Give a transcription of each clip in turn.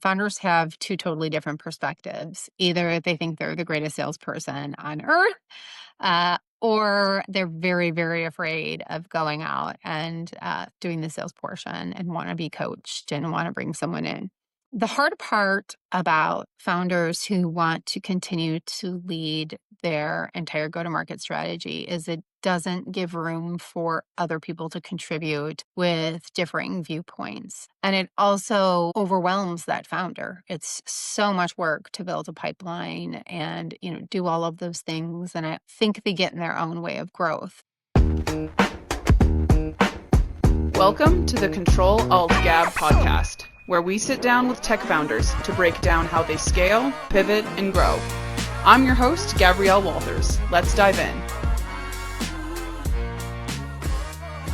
founders have two totally different perspectives. Either they think they're the greatest salesperson on earth, or they're very, very afraid of going out and doing the sales portion and want to be coached and want to bring someone in. The hard part about founders who want to continue to lead their entire go-to-market strategy is it doesn't give room for other people to contribute with differing viewpoints. And it also overwhelms that founder. It's so much work to build a pipeline and, do all of those things. And I think they get in their own way of growth. Welcome to the CTRL ALT GAB podcast, where we sit down with tech founders to break down how they scale, pivot, and grow. I'm your host, Gabrielle Walthers. Let's dive in.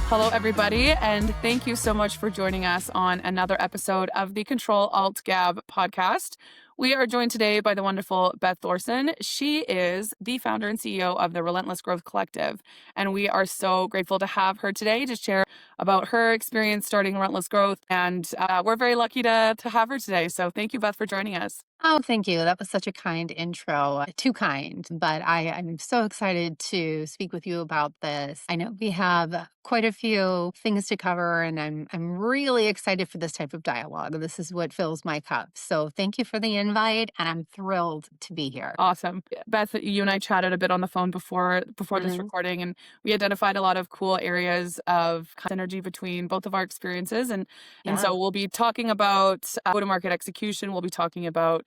Hello, everybody, and thank you so much for joining us on another episode of the CTRL ALT GAB podcast. We are joined today by the wonderful Beth Thorson. She is the founder and CEO of the Relentless Growth Collective, and we are so grateful to have her today to share about her experience starting Relentless Growth, and we're very lucky to have her today. So thank you, Beth, for joining us. Oh, thank you. That was such a kind intro. Too kind, but I'm so excited to speak with you about this. I know we have quite a few things to cover, and I'm really excited for this type of dialogue. This is what fills my cup. So thank you for the invite, and I'm thrilled to be here. Awesome. Beth, you and I chatted a bit on the phone before this recording, and we identified a lot of cool areas of synergy between both of our experiences. And so we'll be talking about go-to-market execution. We'll be talking about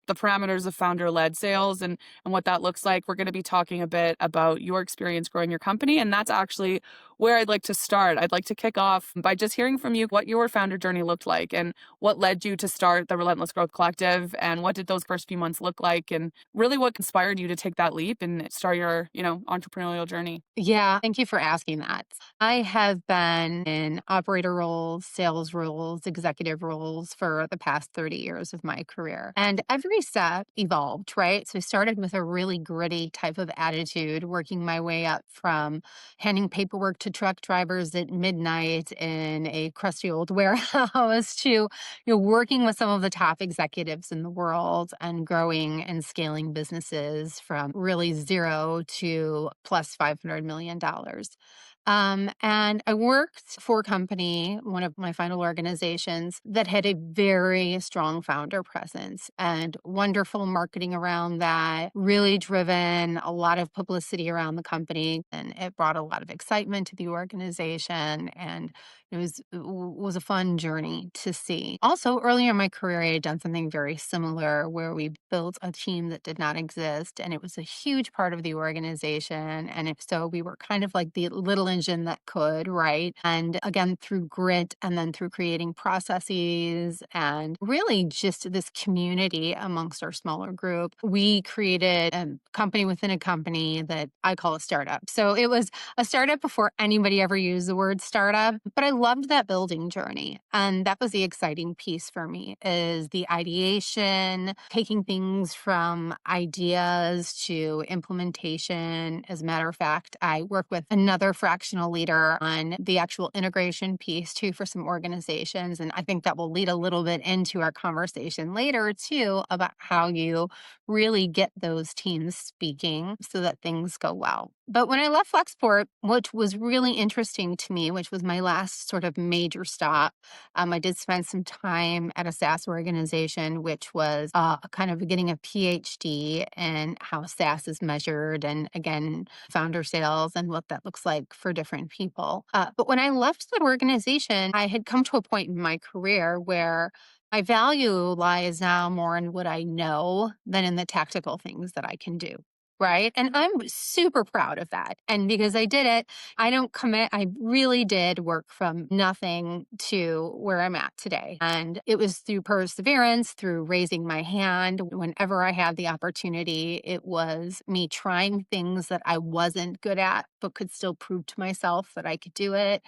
the parameters of founder-led sales and what that looks like. We're going to be talking a bit about your experience growing your company, and that's actually where I'd like to start. I'd like to kick off by just hearing from you what your founder journey looked like and what led you to start the Relentless Growth Collective, and what did those first few months look like, and really what inspired you to take that leap and start your, entrepreneurial journey. Yeah, thank you for asking that. I have been in operator roles, sales roles, executive roles for the past 30 years of my career. And every step evolved, right? So I started with a really gritty type of attitude, working my way up from handing paperwork to truck drivers at midnight in a crusty old warehouse to, working with some of the top executives in the world and growing and scaling businesses from really zero to plus $500 million. And I worked for a company, one of my final organizations, that had a very strong founder presence and wonderful marketing around that, really driven, a lot of publicity around the company. And it brought a lot of excitement to the organization. And it was a fun journey to see. Also, earlier in my career, I had done something very similar where we built a team that did not exist, and it was a huge part of the organization. And if so, we were kind of like the little engine that could, right? And again, through grit and then through creating processes and really just this community amongst our smaller group, we created a company within a company that I call a startup. So it was a startup before anybody ever used the word startup, but I loved that building journey. And that was the exciting piece for me, is the ideation, taking things from ideas to implementation. As a matter of fact, I work with another fractional leader on the actual integration piece too for some organizations. And I think that will lead a little bit into our conversation later too about how you really get those teams speaking so that things go well. But when I left Flexport, which was really interesting to me, which was my last sort of major stop, I did spend some time at a SaaS organization, which was kind of getting a PhD in how SaaS is measured, and again, founder sales and what that looks like for different people. But when I left that organization, I had come to a point in my career where my value lies now more in what I know than in the tactical things that I can do. Right. And I'm super proud of that. And because I did it, I don't commit. I really did work from nothing to where I'm at today. And it was through perseverance, through raising my hand. Whenever I had the opportunity, it was me trying things that I wasn't good at, but could still prove to myself that I could do it.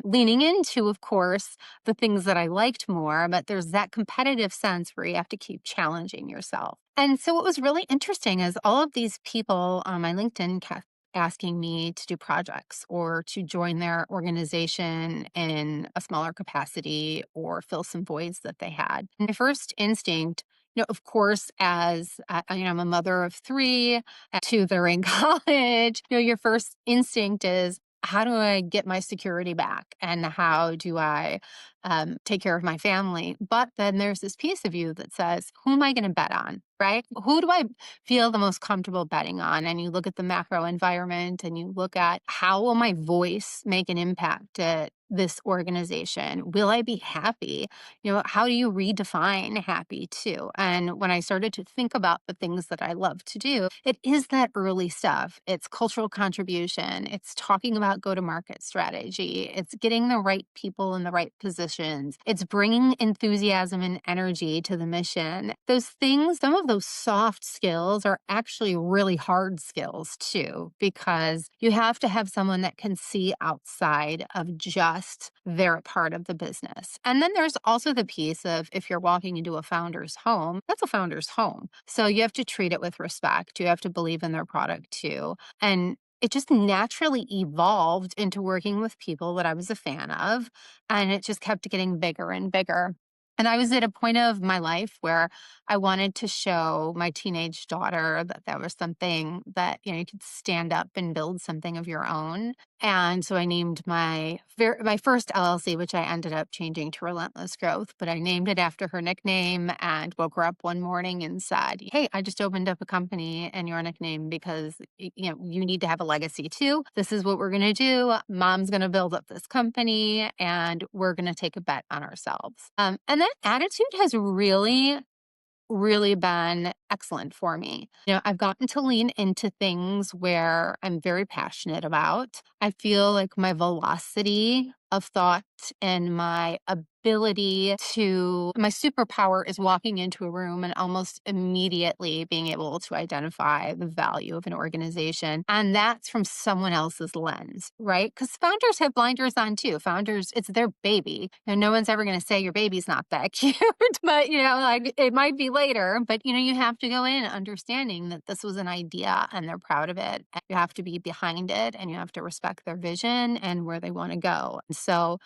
Leaning into, of course, the things that I liked more, but there's that competitive sense where you have to keep challenging yourself. And so what was really interesting is all of these people on my LinkedIn asking me to do projects or to join their organization in a smaller capacity or fill some voids that they had. My first instinct, of course, as I'm a mother of three, two that are in college, your first instinct is, how do I get my security back? And how do I take care of my family? But then there's this piece of you that says, who am I going to bet on? Right? Who do I feel the most comfortable betting on? And you look at the macro environment and you look at, how will my voice make an impact at this organization? Will I be happy? How do you redefine happy too? And when I started to think about the things that I love to do, it is that early stuff. It's cultural contribution. It's talking about go to market strategy. It's getting the right people in the right positions. It's bringing enthusiasm and energy to the mission. Those things, some of those soft skills are actually really hard skills too, because you have to have someone that can see outside of just their part of the business. And then there's also the piece of, if you're walking into a founder's home, that's a founder's home. So you have to treat it with respect. You have to believe in their product too. And it just naturally evolved into working with people that I was a fan of. And it just kept getting bigger and bigger. And I was at a point of my life where I wanted to show my teenage daughter that that was something that, you could stand up and build something of your own. And so I named my first LLC, which I ended up changing to Relentless Growth, but I named it after her nickname and woke her up one morning and said, "Hey, I just opened up a company and your nickname because you need to have a legacy too. This is what we're going to do. Mom's going to build up this company and we're going to take a bet on ourselves." And that attitude has really been excellent for me. I've gotten to lean into things where I'm very passionate about. I feel like my velocity of thought and my my superpower is walking into a room and almost immediately being able to identify the value of an organization. And that's from someone else's lens, right? Because founders have blinders on too. Founders, it's their baby. And no one's ever going to say your baby's not that cute, but like it might be later. But you have to go in understanding that this was an idea and they're proud of it. And you have to be behind it and you have to respect their vision and where they want to go. So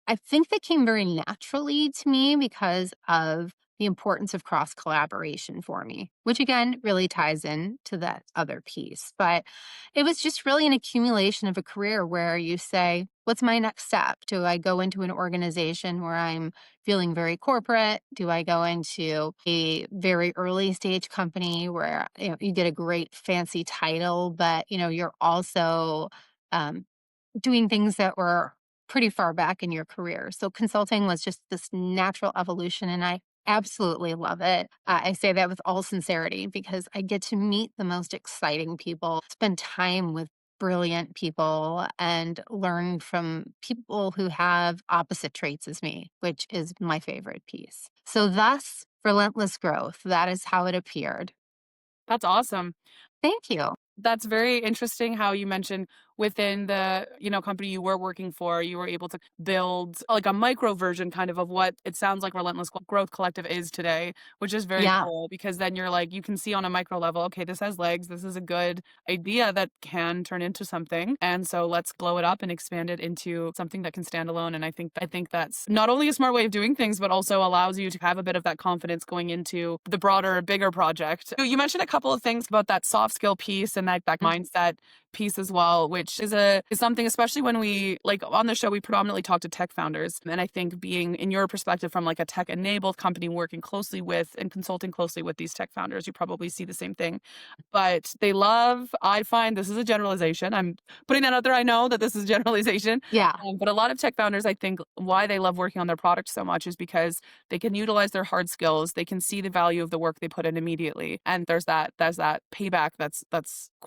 I think that came very naturally to me because of the importance of cross collaboration for me, which again really ties in to that other piece. But it was just really an accumulation of a career where you say, what's my next step? Do I go into an organization where I'm feeling very corporate? Do I go into a very early stage company where you get a great fancy title, but you're also um, doing things that were pretty far back in your career. So consulting was just this natural evolution, and I absolutely love it. I say that with all sincerity because I get to meet the most exciting people, spend time with brilliant people, and learn from people who have opposite traits as me, which is my favorite piece. So, thus, relentless growth. That is how it appeared. That's awesome. Thank you. That's very interesting how you mentioned within the, company you were working for, you were able to build like a micro version kind of what it sounds like Relentless Growth Collective is today, which is very Yeah. cool because then you're like, you can see on a micro level, okay, this has legs. This is a good idea that can turn into something. And so let's blow it up and expand it into something that can stand alone. And I think that's not only a smart way of doing things, but also allows you to have a bit of that confidence going into the broader, bigger project. You mentioned a couple of things about that soft skill piece and that mindset piece as well, which is something, especially when we like on the show, we predominantly talk to tech founders. And I think being in your perspective from like a tech enabled company working closely with and consulting closely with these tech founders, you probably see the same thing. But I find this is a generalization. I'm putting that out there. I know that this is a generalization. Yeah. But a lot of tech founders, I think why they love working on their product so much is because they can utilize their hard skills. They can see the value of the work they put in immediately. And there's that payback that's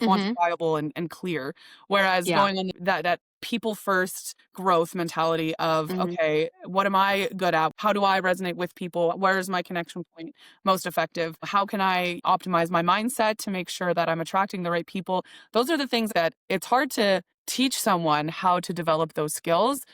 Hmm. quantifiable and clear. Whereas Yeah. going on that people first growth mentality of, Hmm. okay, what am I good at? How do I resonate with people? Where is my connection point most effective? How can I optimize my mindset to make sure that I'm attracting the right people? Those are the things that it's hard to teach someone how to develop those skills.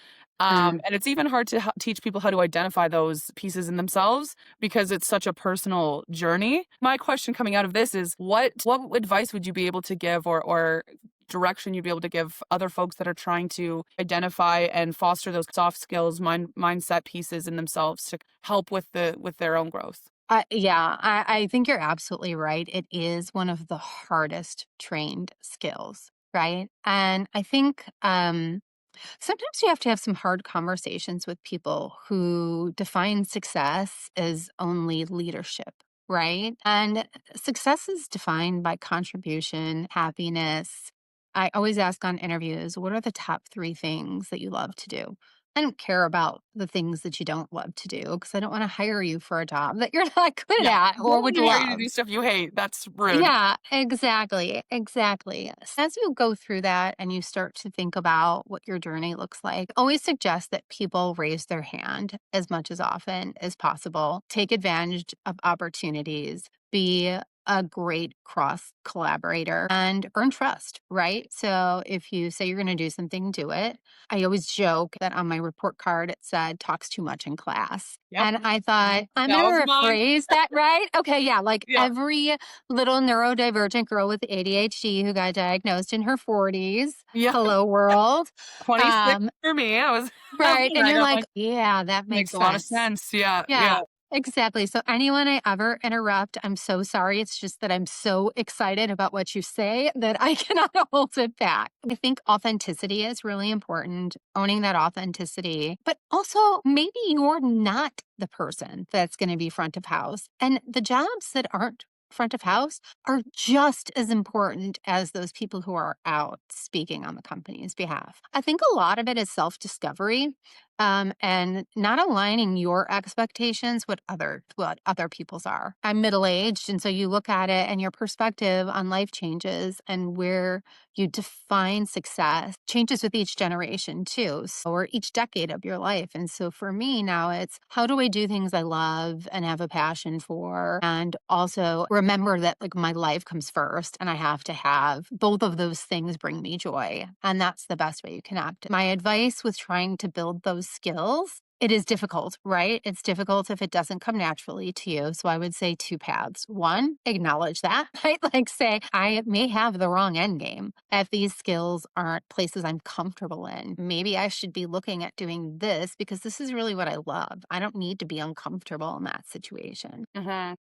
And it's even hard to teach people how to identify those pieces in themselves because it's such a personal journey. My question coming out of this is what advice would you be able to give or direction you'd be able to give other folks that are trying to identify and foster those soft skills, mindset pieces in themselves to help with their own growth? Yeah, I think you're absolutely right. It is one of the hardest trained skills, right? And I think sometimes you have to have some hard conversations with people who define success as only leadership, right? And success is defined by contribution, happiness. I always ask on interviews, what are the top three things that you love to do? I don't care about the things that you don't love to do because I don't want to hire you for a job that you're not good Yeah. at Don't or want would to hire you to love. do stuff you hate. That's rude. Yeah, exactly, exactly. As you go through that and you start to think about what your journey looks like, always suggest that people raise their hand as much as often as possible. Take advantage of opportunities, be a great cross collaborator and earn trust, right? So if you say you're going to do something, do it. I always joke that on my report card it said talks too much in class. Yep. And I thought, I'm That going was to mine. rephrase that, right? Okay, yeah, like Yeah. every little neurodivergent girl with ADHD who got diagnosed in her 40s. Yeah. Hello, world. 26 Um, for me. I was right. And right. you're I'm like, like, yeah, that makes makes a lot of sense. sense. Yeah. Yeah. Yeah, exactly. So, anyone I ever interrupt, I'm so sorry. It's just that I'm so excited about what you say that I cannot hold it back. I think authenticity is really important, owning that authenticity, but also maybe you're not the person that's going to be front of house. And the jobs that aren't front of house are just as important as those people who are out speaking on the company's behalf. I think a lot of it is self discovery and not aligning your expectations with what other people's are. I'm middle aged, and so you look at it, and your perspective on life changes, and where you define success changes with each generation too, or each decade of your life. And so for me now, it's how do I do things I love and have a passion for, and also remember that like my life comes first, and I have to have both of those things bring me joy, and that's the best way you connect. My advice with trying to build those skills, it is difficult, right? It's difficult if it doesn't come naturally to you. So I would say two paths. One, acknowledge that, right? Like say, I may have the wrong end game. If these skills aren't places I'm comfortable in, maybe I should be looking at doing this because this is really what I love. I don't need to be uncomfortable in that situation. Hmm.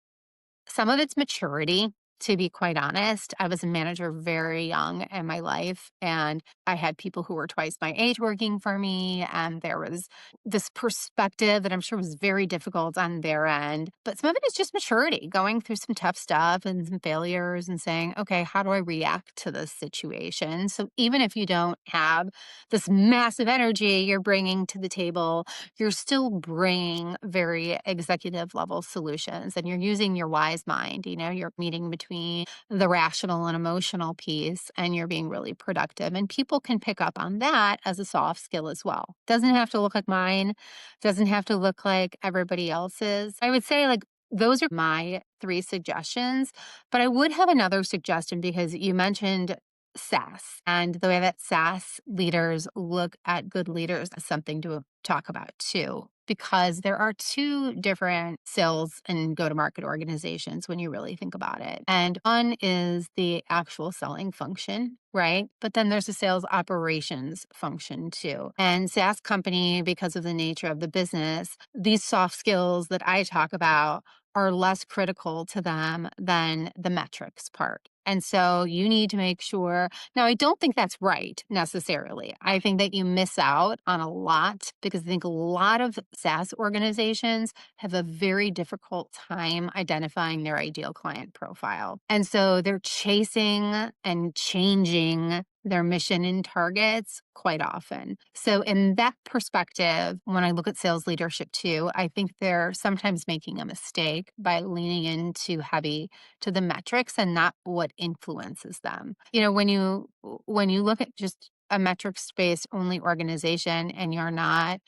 Some of it's maturity, to be quite honest. I was a manager very young in my life, and I had people who were twice my age working for me. And there was this perspective that I'm sure was very difficult on their end. But some of it is just maturity, going through some tough stuff and some failures and saying, okay, how do I react to this situation? So even if you don't have this massive energy you're bringing to the table, you're still bringing very executive level solutions and you're using your wise mind. You're meeting between the rational and emotional piece and you're being really productive. And people can pick up on that as a soft skill as well. Doesn't have to look like mine, doesn't have to look like everybody else's. I would say, like, those are my three suggestions, but I would have another suggestion because you mentioned SaaS and the way that SaaS leaders look at good leaders is something to talk about too, because there are two different sales and go to market organizations when you really think about it. And one is the actual selling function, right? But then there's a sales operations function too. And SaaS company, because of the nature of the business, these soft skills that I talk about are less critical to them than the metrics part. And so you need to make sure. Now, I don't think that's right necessarily. I think that you miss out on a lot because I think a lot of SaaS organizations have a very difficult time identifying their ideal client profile. And so they're chasing and changing their mission and targets quite often. So, in that perspective, when I look at sales leadership too, I think they're sometimes making a mistake by leaning into heavy to the metrics and not what influences them. When you look at just a metrics based only organization and you're not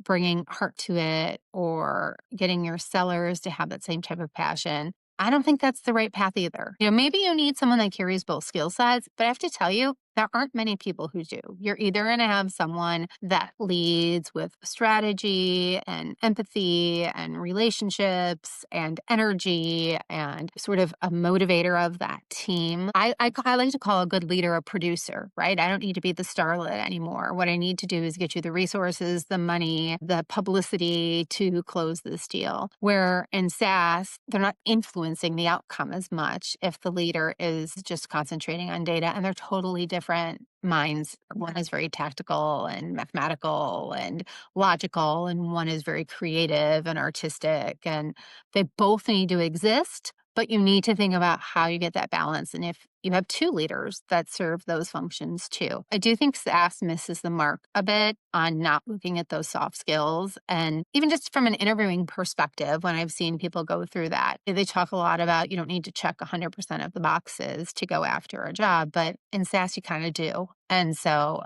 bringing heart to it or getting your sellers to have that same type of passion, I don't think that's the right path either. Maybe you need someone that carries both skill sets, but I have to tell you, There aren't many people who do. You're either going to have someone that leads with strategy and empathy and relationships and energy and sort of a motivator of that team. I like to call a good leader a producer, right? I don't need to be the starlet anymore. What I need to do is get you the resources, the money, the publicity to close this deal. Where in SaaS, they're not influencing the outcome as much if the leader is just concentrating on data, and they're totally different minds. One is very tactical and mathematical and logical, and one is very creative and artistic. And they both need to exist, but you need to think about how you get that balance. And if you have two leaders that serve those functions too. I do think SaaS misses the mark a bit on not looking at those soft skills. And even just from an interviewing perspective, when I've seen people go through that, they talk a lot about you don't need to check 100% of the boxes to go after a job, but in SaaS, you kind of do. And so,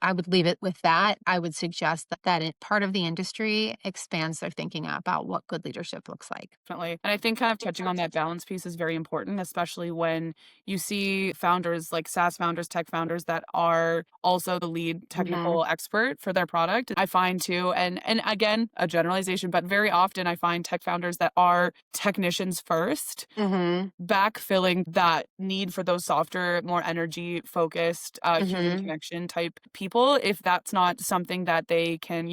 I would leave it with that. I would suggest that part of the industry expands their thinking about what good leadership looks like. Definitely. And I think kind of touching on that balance piece is very important, especially when you see founders like SaaS founders, tech founders that are also the lead Hmm. technical expert for their product. I find too, and again, a generalization, but very often I find tech founders that are technicians first Hmm. backfilling that need for those softer, more energy focused, human Hmm. connection type people. If that's not something that they can,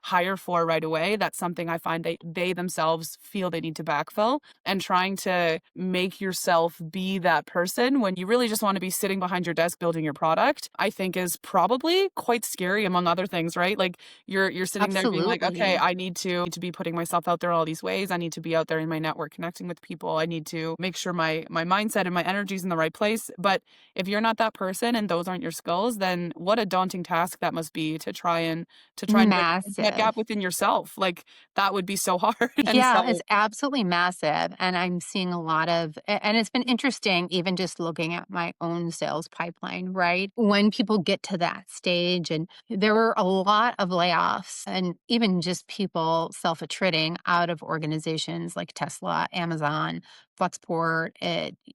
hire for right away, that's something I find they themselves feel they need to backfill. And trying to make yourself be that person when you really just want to be sitting behind your desk building your product, I think is probably quite scary among other things, right? Like you're sitting there being like, okay, Absolutely. I need to be putting myself out there all these ways. I need to be out there in my network connecting with people. I need to make sure my mindset and my energy is in the right place. But if you're not that person and those aren't your skills, then what a daunting task that must be to try and bridge that gap Massive. within yourself. Like that would be so hard. And Yeah, it's so absolutely massive, and I'm seeing a lot of and it's been interesting even just looking at my own sales pipeline, right? When people get to that stage, and there were a lot of layoffs and even just people self-attriting out of organizations like Tesla, Amazon, Flexport,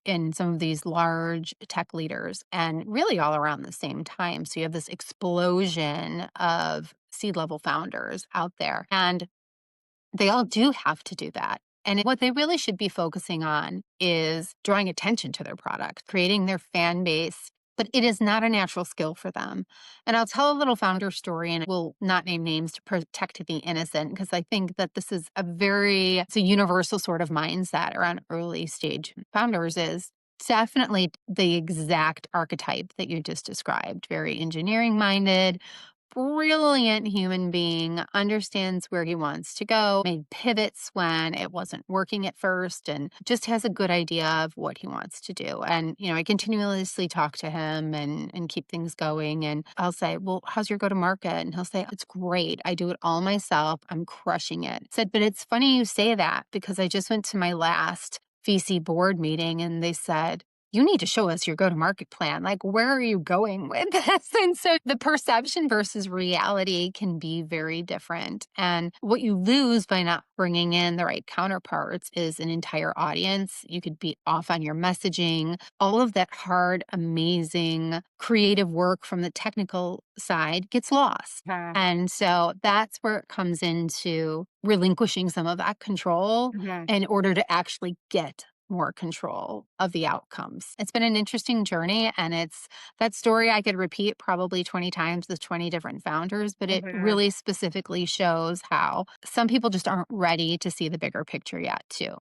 and some of these large tech leaders, and really all around the same time. So you have this explosion of C-level founders out there, and they all do have to do that. And what they really should be focusing on is drawing attention to their product, creating their fan base, but it is not a natural skill for them. And I'll tell a little founder story and we'll not name names to protect the innocent because I think that this is it's a universal sort of mindset around early stage founders is definitely the exact archetype that you just described, very engineering minded, brilliant human being, understands where he wants to go, made pivots when it wasn't working at first, and just has a good idea of what he wants to do. And, I continuously talk to him and keep things going. And I'll say, well, how's your go to market? And he'll say, it's great. I do it all myself. I'm crushing it. I said, but it's funny you say that because I just went to my last VC board meeting and they said, you need to show us your go to market plan. Like, where are you going with this? And so the perception versus reality can be very different. And what you lose by not bringing in the right counterparts is an entire audience. You could be off on your messaging, all of that hard, amazing, creative work from the technical side gets lost. yeah. And so that's where it comes into relinquishing some of that control Mhm. in order to actually get more control of the outcomes. It's been an interesting journey, and it's that story I could repeat probably 20 times with 20 different founders, but it Mhm. really specifically shows how some people just aren't ready to see the bigger picture yet, too.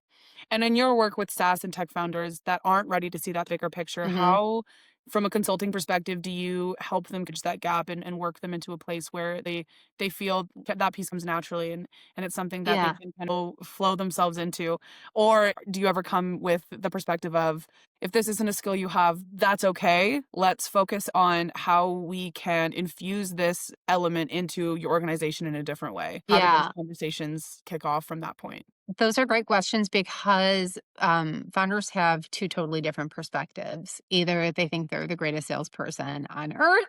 And in your work with SaaS and tech founders that aren't ready to see that bigger picture, Hmm. how, from a consulting perspective, do you help them bridge that gap and work them into a place where they feel that piece comes naturally and it's something that they Yeah. can kind of flow themselves into? Or do you ever come with the perspective of if this isn't a skill you have, that's okay. Let's focus on how we can infuse this element into your organization in a different way. How do those Yeah. conversations kick off from that point? Those are great questions because founders have two totally different perspectives. Either they think they're the greatest salesperson on earth,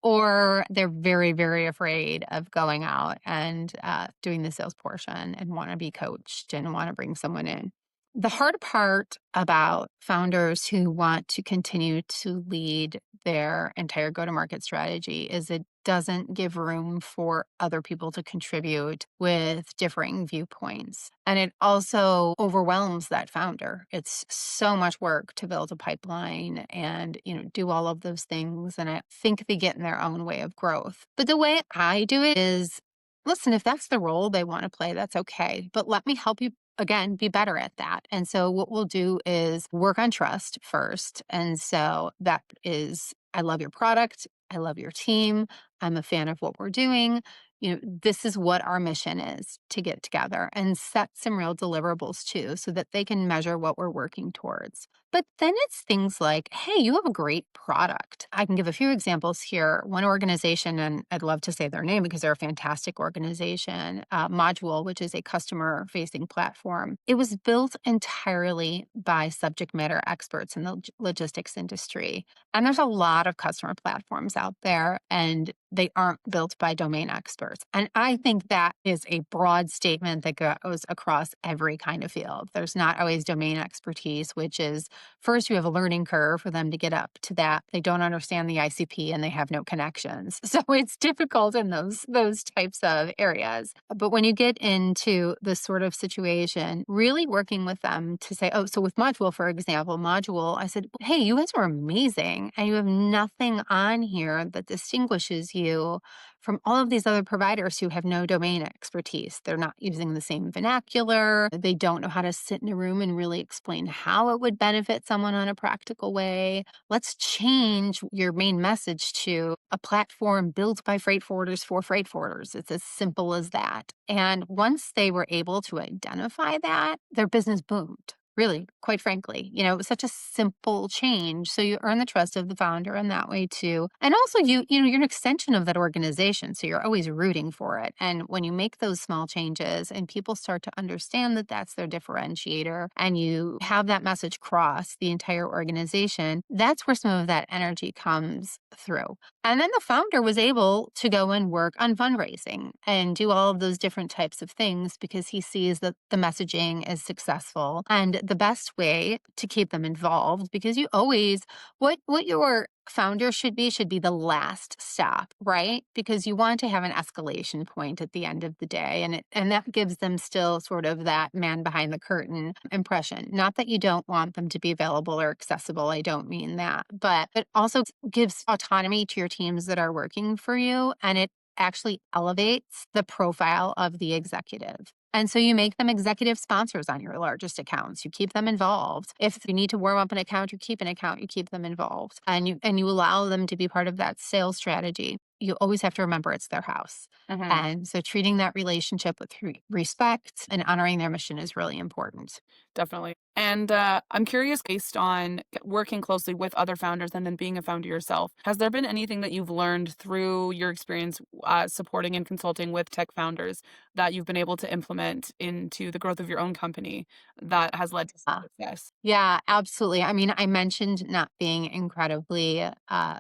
or they're very, very afraid of going out and doing the sales portion and want to be coached and want to bring someone in. The hard part about founders who want to continue to lead their entire go to market strategy is it doesn't give room for other people to contribute with differing viewpoints. And it also overwhelms that founder. It's so much work to build a pipeline and, do all of those things. And I think they get in their own way of growth. But the way I do it is, listen, if that's the role they want to play, that's okay. But let me help you again, be better at that. And so what we'll do is work on trust first. And so that is, I love your product. I love your team. I'm a fan of what we're doing. This is what our mission is to get together and set some real deliverables too, so that they can measure what we're working towards. But then it's things like, hey, you have a great product. I can give a few examples here. One organization, and I'd love to say their name because they're a fantastic organization, Module, which is a customer facing platform. It was built entirely by subject matter experts in the logistics industry. And there's a lot of customer platforms out there, and they aren't built by domain experts. And I think that is a broad statement that goes across every kind of field. There's not always domain expertise, which is first you have a learning curve for them to get up to that. They don't understand the ICP and they have no connections. So it's difficult in those types of areas. But when you get into this sort of situation, really working with them to say, oh, so with Module, for example, Module, I said, hey, you guys are amazing. And you have nothing on here that distinguishes you from all of these other providers who have no domain expertise. They're not using the same vernacular. They don't know how to sit in a room and really explain how it would benefit someone on a practical way. Let's change your main message to a platform built by freight forwarders for freight forwarders. It's as simple as that. And once they were able to identify that, their business boomed. Really, quite frankly, it was such a simple change. So you earn the trust of the founder in that way too. And also you're an extension of that organization. So you're always rooting for it. And when you make those small changes and people start to understand that that's their differentiator and you have that message cross the entire organization, that's where some of that energy comes through. And then the founder was able to go and work on fundraising and do all of those different types of things because he sees that the messaging is successful. And the best way to keep them involved, because you always, what your founder should be the last stop, right? Because you want to have an escalation point at the end of the day. And that gives them still sort of that man behind the curtain impression. Not that you don't want them to be available or accessible. I don't mean that, but it also gives autonomy to your teams that are working for you. And it actually elevates the profile of the executive. And so you make them executive sponsors on your largest accounts. You keep them involved. If you need to warm up an account, you keep an account, you keep them involved. And you allow them to be part of that sales strategy. You always have to remember it's their house. Mhm. And so treating that relationship with respect and honoring their mission is really important. Definitely. And I'm curious, based on working closely with other founders and then being a founder yourself, has there been anything that you've learned through your experience supporting and consulting with tech founders that you've been able to implement into the growth of your own company that has led to success? Yeah, absolutely. I mean, I mentioned not being incredibly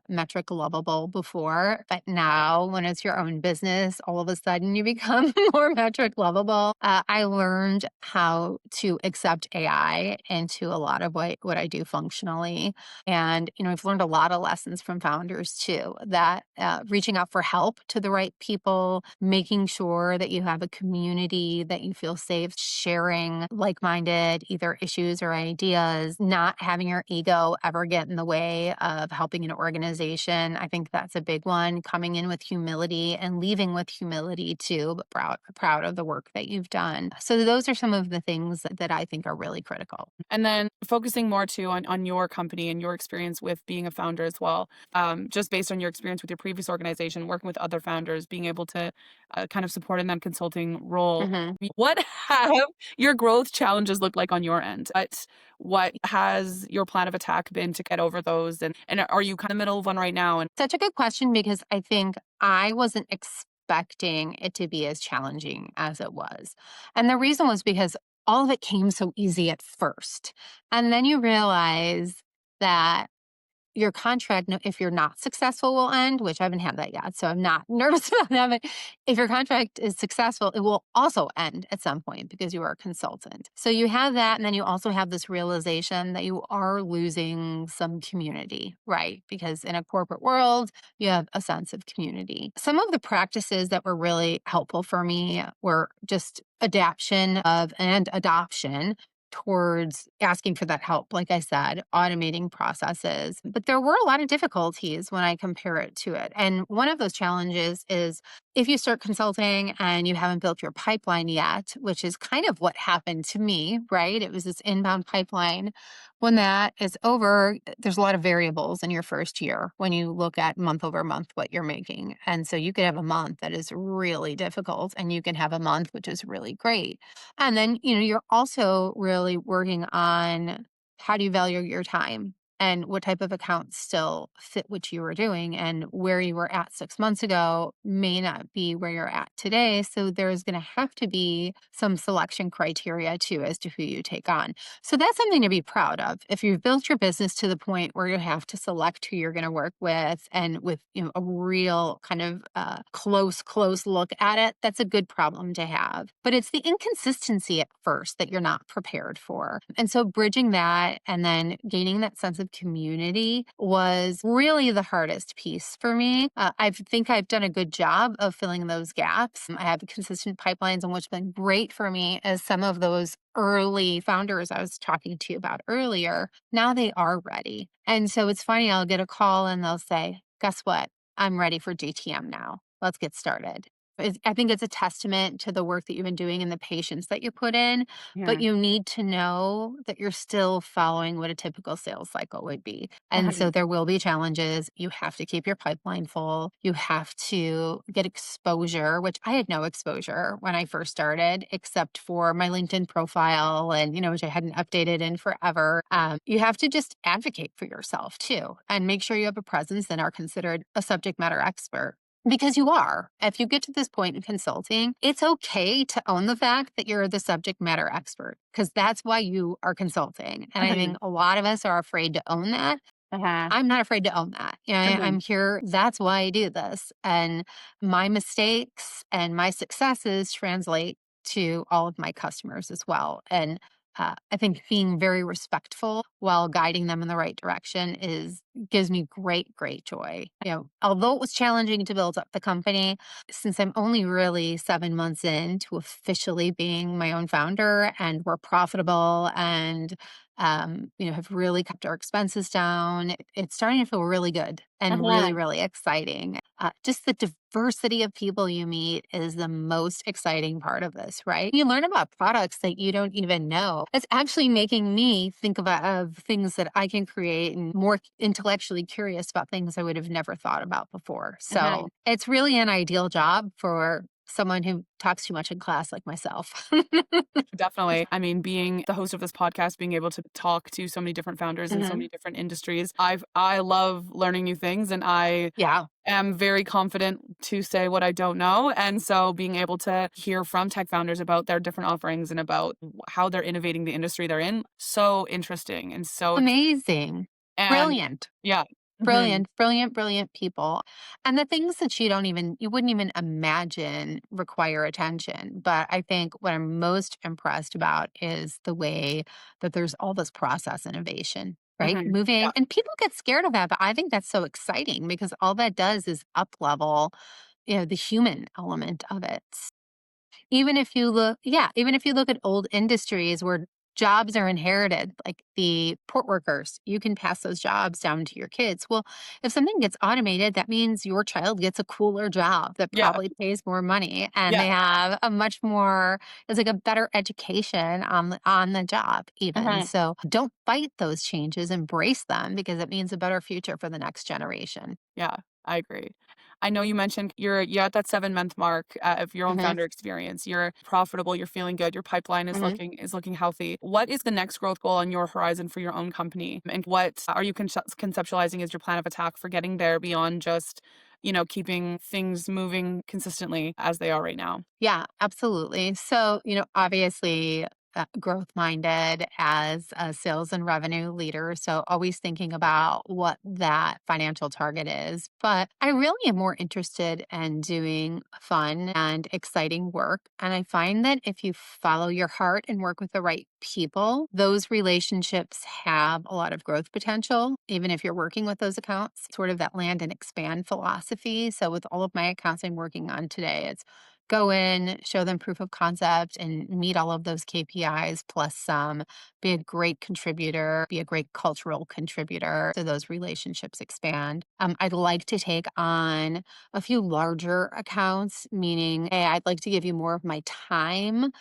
metric lovable before, but now when it's your own business, all of a sudden you become more metric lovable. I learned how to accept AI into a lot of what I do functionally. And, I've learned a lot of lessons from founders too, that reaching out for help to the right people, making sure that you have a community that you feel safe sharing like-minded either issues or ideas, not having your ego ever get in the way of helping an organization. I think that's a big one. Coming in with humility and leaving with humility too, but proud of the work that you've done. So those are some of the things that I think are really critical. And then focusing more too on your company and your experience with being a founder as well, just based on your experience with your previous organization, working with other founders, being able to kind of support in that consulting role. Mhm. What have your growth challenges looked like on your end? What has your plan of attack been to get over those? And are you kind of middle of one right now? And Such a good question because I think I wasn't expecting it to be as challenging as it was. And the reason was because all of it came so easy at first. And then you realize that your contract, if you're not successful, will end, which I haven't had that yet. So I'm not nervous about that. But if your contract is successful, it will also end at some point because you are a consultant. So you have that. And then you also have this realization that you are losing some community, right? Because in a corporate world, you have a sense of community. Some of the practices that were really helpful for me were just adoption towards asking for that help. Like I said, automating processes. But there were a lot of difficulties when I compare it to it. And one of those challenges is if you start consulting and you haven't built your pipeline yet, which is kind of what happened to me, right? It was this inbound pipeline. When that is over, there's a lot of variables in your first year when you look at month over month what you're making. And so you could have a month that is really difficult and you can have a month which is really great. And then, you're also really working on how do you value your time and what type of accounts still fit what you were doing, and where you were at 6 months ago may not be where you're at today. So there's going to have to be some selection criteria too as to who you take on. So that's something to be proud of. If you've built your business to the point where you have to select who you're going to work with, and with a real kind of close look at it, that's a good problem to have. But it's the inconsistency at first that you're not prepared for. And so bridging that and then gaining that sense of community was really the hardest piece for me. I think I've done a good job of filling those gaps. I have consistent pipelines, and what's been great for me is some of those early founders I was talking to you about earlier, now they are ready. And so it's funny, I'll get a call and they'll say, guess what? I'm ready for GTM now. Let's get started. I think it's a testament to the work that you've been doing and the patience that you put in, but Yeah. you need to know that you're still following what a typical sales cycle would be. And so Uh-huh. there will be challenges. You have to keep your pipeline full. You have to get exposure, which I had no exposure when I first started, except for my LinkedIn profile and, which I hadn't updated in forever. You have to just advocate for yourself too, and make sure you have a presence and are considered a subject matter expert. Because you are. If you get to this point in consulting, it's okay to own the fact that you're the subject matter expert, because that's why you are consulting. And I Uh-huh. think a lot of us are afraid to own that. Uh-huh. I'm not afraid to own that. Uh-huh. I'm here. That's why I do this. And my mistakes and my successes translate to all of my customers as well. And I think being very respectful while guiding them in the right direction gives me great joy. Although it was challenging to build up the company, since I'm only really 7 months in to officially being my own founder, and we're profitable and have really kept our expenses down. It's starting to feel really good and Uh-huh. really exciting. Just the diversity of people you meet is the most exciting part of this, right? You learn about products that you don't even know. It's actually making me think of things that I can create, and more intellectually curious about things I would have never thought about before. Uh-huh. So it's really an ideal job for someone who talks too much in class like myself. Definitely. I mean, being the host of this podcast, being able to talk to so many different founders in so Mhm. many different industries, I love learning new things, and I Yeah. am very confident to say what I don't know. And so being able to hear from tech founders about their different offerings and about how they're innovating the industry they're in, so interesting and Amazing. and Brilliant. yeah. Mhm. Brilliant people. And the things that you wouldn't even imagine require attention. But I think what I'm most impressed about is the way that there's all this process innovation, right? Mhm. Moving, Yeah. and people get scared of that, but I think that's so exciting because all that does is up level, the human element of it. Even if you look at old industries where jobs are inherited, like the port workers, you can pass those jobs down to your kids. Well, if something gets automated, that means your child gets a cooler job that Yeah. probably pays more money, and Yeah. they have it's like a better education on the job even. Uh-huh. So don't fight those changes, embrace them, because it means a better future for the next generation. Yeah, I agree. I know you mentioned you're at that 7-month mark, of your own Mhm, founder experience. You're profitable, you're feeling good, your pipeline mhm. is looking healthy. What is the next growth goal on your horizon for your own company? And what are you conceptualizing as your plan of attack for getting there beyond just, keeping things moving consistently as they are right now? Yeah, absolutely. So, obviously growth minded as a sales and revenue leader. So always thinking about what that financial target is. But I really am more interested in doing fun and exciting work. And I find that if you follow your heart and work with the right people, those relationships have a lot of growth potential, even if you're working with those accounts, sort of that land and expand philosophy. So with all of my accounts I'm working on today, it's go in, show them proof of concept and meet all of those KPIs plus some, be a great contributor, be a great cultural contributor so those relationships expand. I'd like to take on a few larger accounts, meaning, hey, I'd like to give you more of my time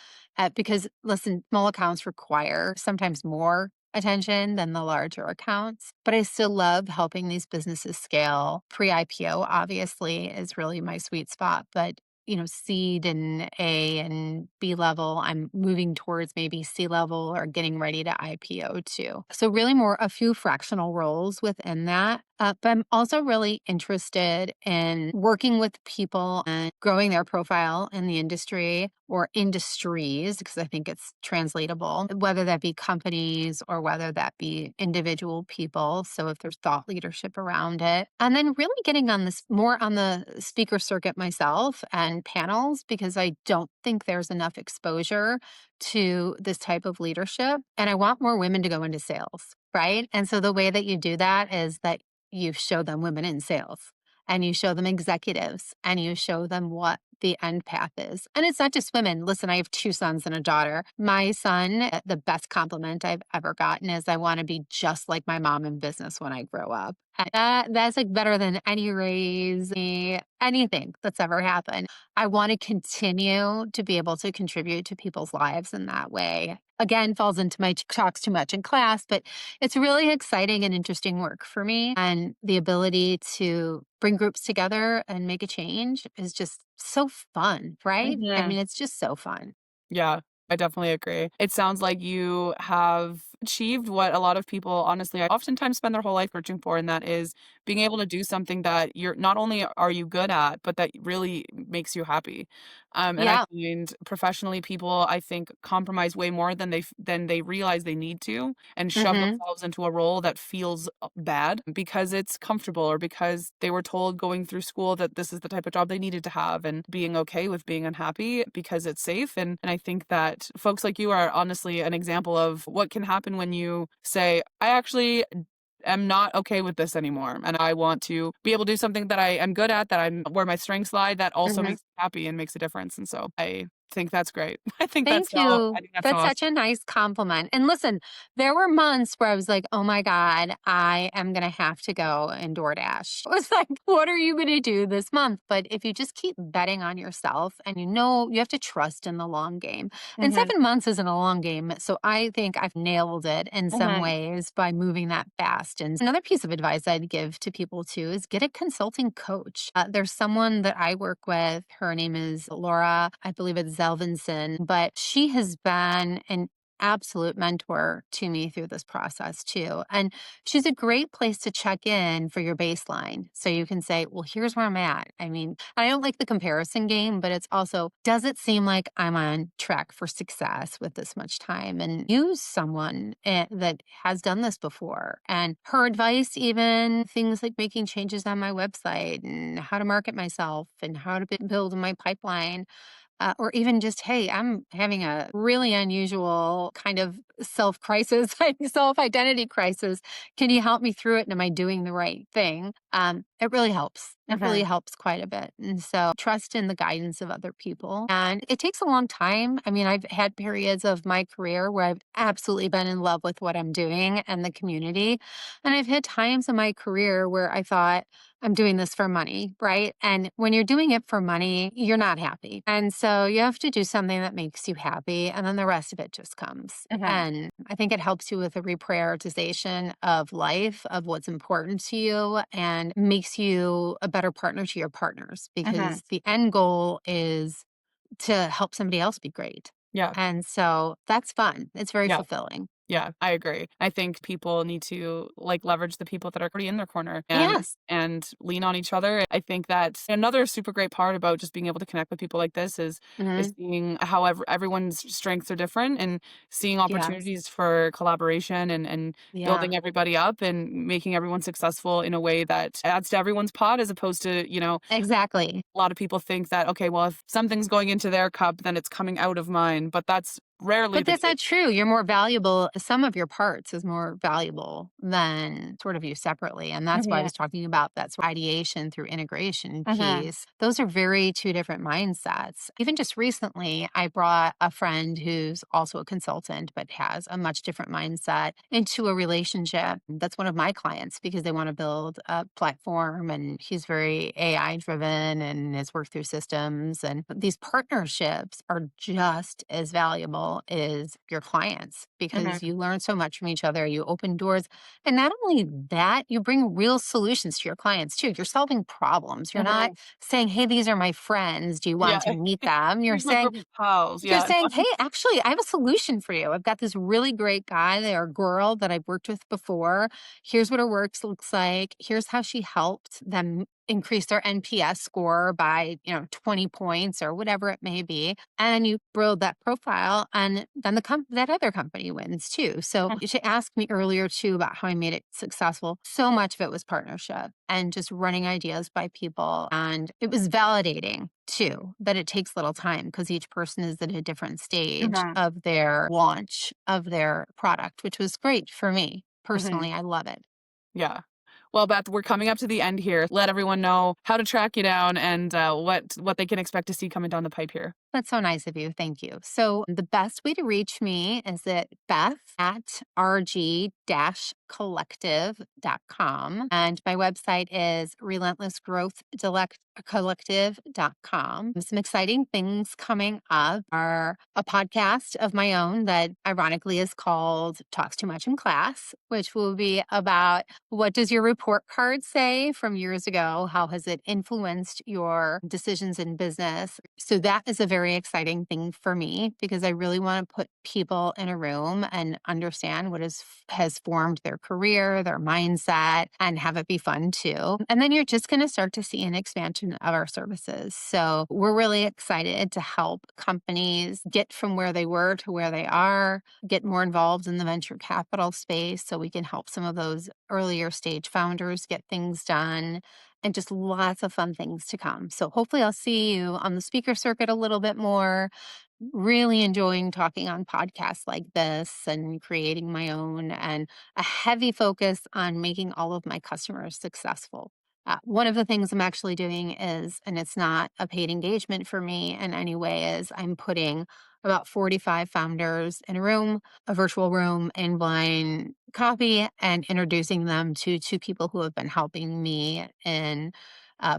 because listen, small accounts require sometimes more attention than the larger accounts. But I still love helping these businesses scale. Pre IPO, obviously, is really my sweet spot. But seed and A and B level. I'm moving towards maybe C level or getting ready to IPO too. So, really, more a few fractional roles within that. But I'm also really interested in working with people and growing their profile in the industry or industries, because I think it's translatable, whether that be companies or whether that be individual people. So if there's thought leadership around it. And then really getting on this more on the speaker circuit myself and panels, because I don't think there's enough exposure to this type of leadership. And I want more women to go into sales, right? And so the way that you do that is that you show them women in sales and you show them executives and you show them what the end path is. And it's not just women. Listen, I have two sons and a daughter. My son, the best compliment I've ever gotten is I want to be just like my mom in business when I grow up. And that's like better than any raise, anything that's ever happened. I want to continue to be able to contribute to people's lives in that way. Again, falls into my talks too much in class, but it's really exciting and interesting work for me. And the ability to bring groups together and make a change is just so fun, right? I Mhm. mean, it's just so fun. Yeah, I definitely agree. It sounds like you have achieved what a lot of people, honestly, I oftentimes spend their whole life searching for, and that is being able to do something that you're not only are you good at, but that really makes you happy. And I Yeah. find professionally, people I think compromise way more than they realize they need to, and shove Hmm. themselves into a role that feels bad because it's comfortable or because they were told going through school that this is the type of job they needed to have, and being okay with being unhappy because it's safe. And I think that folks like you are honestly an example of what can happen when you say, I actually am not okay with this anymore. And I want to be able to do something that I am good at, that I'm where my strengths lie, that also Hmm. makes me happy and makes a difference. And so I think that's great. Thank you. I think that's so That's such awesome. a nice compliment. And listen, there were months where I was like, oh my God, I am going to have to go and DoorDash. I was like, what are you going to do this month? But if you just keep betting on yourself and you have to trust in the long game. And Mhm. 7 months isn't a long game. So I think I've nailed it in some Mhm. ways by moving that fast. And another piece of advice I'd give to people too is get a consulting coach. There's someone that I work with. Her name is Laura, I believe it's Zelvinson, but she has been an absolute mentor to me through this process too. And she's a great place to check in for your baseline. So you can say, well, here's where I'm at. I mean, I don't like the comparison game, but it's also, does it seem like I'm on track for success with this much time? And use someone that has done this before. And her advice, even things like making changes on my website and how to market myself and how to build my pipeline, or even just, hey, I'm having a really unusual kind of self crisis, self identity crisis. Can you help me through it? And am I doing the right thing? It really helps. It really Mhm. helps quite a bit. And so trust in the guidance of other people. And it takes a long time. I mean, I've had periods of my career where I've absolutely been in love with what I'm doing and the community. And I've had times in my career where I thought, I'm doing this for money, right? And when you're doing it for money, you're not happy. And so you have to do something that makes you happy, and then the rest of it just comes. Mhm. And I think it helps you with a reprioritization of life, of what's important to you, and makes you a better partner to your partners Mhm. because the end goal is to help somebody else be great. Yeah. And so that's fun. It's very Yeah. fulfilling. Yeah, I agree. I think people need to like leverage the people that are already in their corner Yes. and lean on each other. I think that another super great part about just being able to connect with people like this is Hmm. seeing how everyone's strengths are different and seeing Yes. opportunities for collaboration and Yeah. building everybody up and making everyone successful in a way that adds to everyone's pot as opposed to, Exactly. a lot of people think that, okay, well, if something's going into their cup, then it's coming out of mine, but that's rarely But the that's case. not true. You're more valuable. Some of your parts is more valuable than sort of you separately. And that's why I Mhm, was talking about that sort of ideation through integration mhm, piece. Those are very two different mindsets. Even just recently, I brought a friend who's also a consultant, but has a much different mindset into a relationship. That's one of my clients because they want to build a platform and he's very AI driven and has worked through systems. And these partnerships are just as valuable as your clients because mhm, you learn so much from each other. You open doors. And not only that, you bring real solutions to your clients too. You're solving problems. You're not mhm. saying, hey, these are my friends. Do you Yeah. want to meet them? You're Here's my saying, group of pals, you're yeah. saying, hey, actually, I have a solution for you. I've got this really great guy or girl that I've worked with before. Here's what her works looks like. Here's how she helped them increase their NPS score by, 20 points or whatever it may be. And you build that profile and then that other company wins too. So you should ask me earlier too about how I made it successful. So much of it was partnership and just running ideas by people. And it was validating too, that it takes little time because each person is at a different stage Mhm, of their launch of their product, which was great for me. mhm. Personally, I love it. Yeah. Well, Beth, we're coming up to the end here. Let everyone know how to track you down and what they can expect to see coming down the pipe here. That's so nice of you. Thank you. So the best way to reach me is at Beth at rg-collective.com. And my website is relentlessgrowthcollective.com. Some exciting things coming up are a podcast of my own that ironically is called Talks Too Much in Class, which will be about what does your report card say from years ago? How has it influenced your decisions in business? So that is a very exciting thing for me because I really want to put people in a room and understand what has formed their career, their mindset, and have it be fun too. And then you're just going to start to see an expansion of our services. So we're really excited to help companies get from where they were to where they are, get more involved in the venture capital space so we can help some of those earlier stage founders get things done and just lots of fun things to come. So hopefully I'll see you on the speaker circuit a little bit more. Really enjoying talking on podcasts like this and creating my own and a heavy focus on making all of my customers successful. One of the things I'm actually doing is, and it's not a paid engagement for me in any way, is I'm putting about 45 founders in a room, a virtual room in blind copy, and introducing them to two people who have been helping me in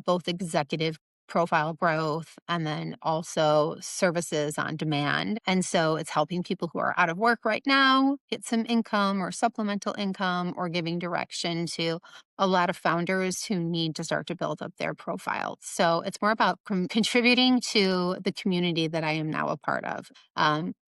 both executive profile growth and then also services on demand. And so it's helping people who are out of work right now get some income or supplemental income or giving direction to a lot of founders who need to start to build up their profile. So it's more about contributing to the community that I am now a part of.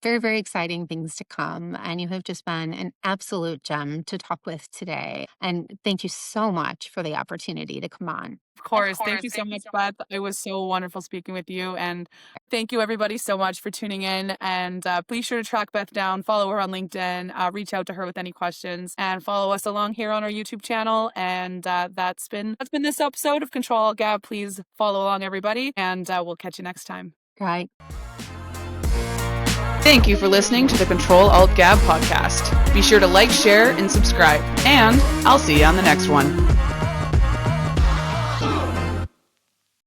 Very, very exciting things to come. And you have just been an absolute gem to talk with today. And thank you so much for the opportunity to come on. Of course. Thank you so much, Beth. It was so wonderful speaking with you. And thank you, everybody, so much for tuning in. And please sure to track Beth down, follow her on LinkedIn, reach out to her with any questions, and follow us along here on our YouTube channel. And that's been this episode of Control Alt GAB. Please follow along, everybody, and we'll catch you next time. Right. Thank you for listening to the Control Alt GAB podcast. Be sure to like, share, and subscribe. And I'll see you on the next one.